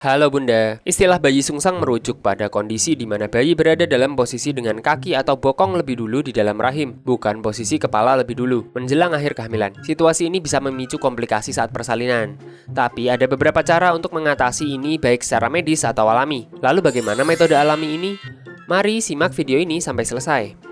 Halo Bunda, istilah bayi sungsang merujuk pada kondisi di mana bayi berada dalam posisi dengan kaki atau bokong lebih dulu di dalam rahim, bukan posisi kepala lebih dulu, menjelang akhir kehamilan. Situasi ini bisa memicu komplikasi saat persalinan. Tapi ada beberapa cara untuk mengatasi ini baik secara medis atau alami. Lalu bagaimana metode alami ini? Mari simak video ini sampai selesai.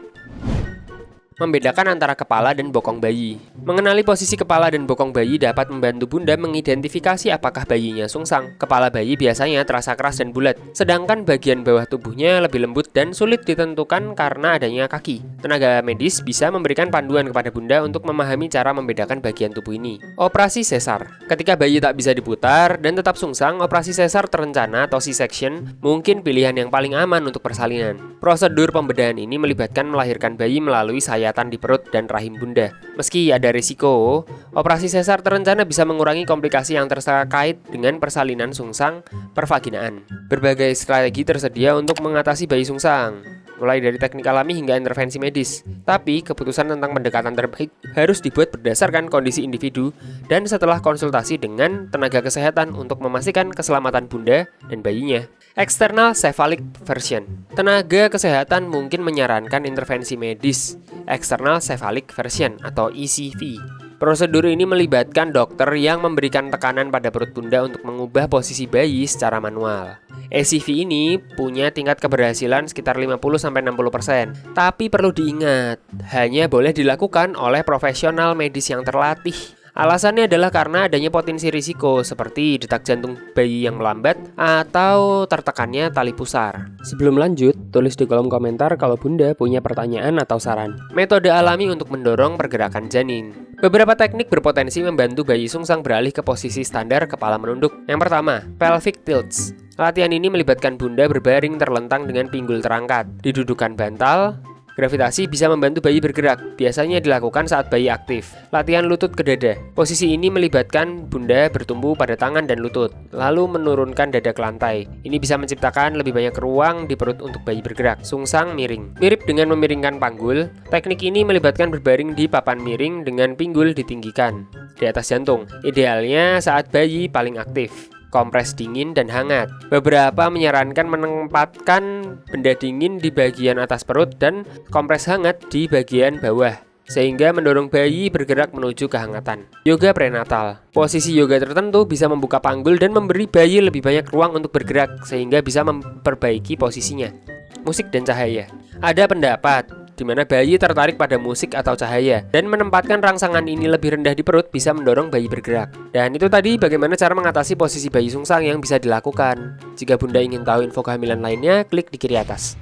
Membedakan antara kepala dan bokong bayi. Mengenali posisi kepala dan bokong bayi dapat membantu Bunda mengidentifikasi apakah bayinya sungsang. Kepala bayi biasanya terasa keras dan bulat, sedangkan bagian bawah tubuhnya lebih lembut dan sulit ditentukan karena adanya kaki. Tenaga medis bisa memberikan panduan kepada Bunda untuk memahami cara membedakan bagian tubuh ini. Operasi sesar. Ketika bayi tak bisa diputar dan tetap sungsang, operasi sesar terencana atau C-section mungkin pilihan yang paling aman untuk persalinan. Prosedur pembedahan ini melibatkan melahirkan bayi melalui sayatan di perut dan rahim Bunda. Meski ada risiko, operasi sesar terencana bisa mengurangi komplikasi yang terkait dengan persalinan sungsang pervaginaan. Berbagai strategi tersedia untuk mengatasi bayi sungsang, mulai dari teknik alami hingga intervensi medis. Tapi, keputusan tentang pendekatan terbaik harus dibuat berdasarkan kondisi individu dan setelah konsultasi dengan tenaga kesehatan untuk memastikan keselamatan Bunda dan bayinya. External cephalic version. Tenaga kesehatan mungkin menyarankan intervensi medis external cephalic version atau ECV. Prosedur ini melibatkan dokter yang memberikan tekanan pada perut Bunda untuk mengubah posisi bayi secara manual. ECV ini punya tingkat keberhasilan sekitar 50-60%. Tapi perlu diingat, hanya boleh dilakukan oleh profesional medis yang terlatih. Alasannya adalah karena adanya potensi risiko seperti detak jantung bayi yang melambat atau tertekannya tali pusar. Sebelum lanjut, tulis di kolom komentar kalau Bunda punya pertanyaan atau saran. Metode alami untuk mendorong pergerakan janin. Beberapa teknik berpotensi membantu bayi sungsang beralih ke posisi standar kepala menunduk. Yang pertama, pelvic tilts. Latihan ini melibatkan Bunda berbaring terlentang dengan pinggul terangkat. Didudukan bantal, gravitasi bisa membantu bayi bergerak, biasanya dilakukan saat bayi aktif. Latihan lutut ke dada. Posisi ini melibatkan Bunda bertumpu pada tangan dan lutut, lalu menurunkan dada ke lantai. Ini bisa menciptakan lebih banyak ruang di perut untuk bayi bergerak. Sungsang miring. Mirip dengan memiringkan panggul, teknik ini melibatkan berbaring di papan miring dengan pinggul ditinggikan di atas jantung. Idealnya saat bayi paling aktif. Kompres dingin dan hangat. Beberapa menyarankan menempatkan benda dingin di bagian atas perut dan kompres hangat di bagian bawah, sehingga mendorong bayi bergerak menuju kehangatan. Yoga prenatal. Posisi yoga tertentu bisa membuka panggul dan memberi bayi lebih banyak ruang untuk bergerak, sehingga bisa memperbaiki posisinya. Musik dan cahaya. Ada pendapat di mana bayi tertarik pada musik atau cahaya, dan menempatkan rangsangan ini lebih rendah di perut bisa mendorong bayi bergerak. Dan itu tadi bagaimana cara mengatasi posisi bayi sungsang yang bisa dilakukan. Jika Bunda ingin tahu info kehamilan lainnya, klik di kiri atas.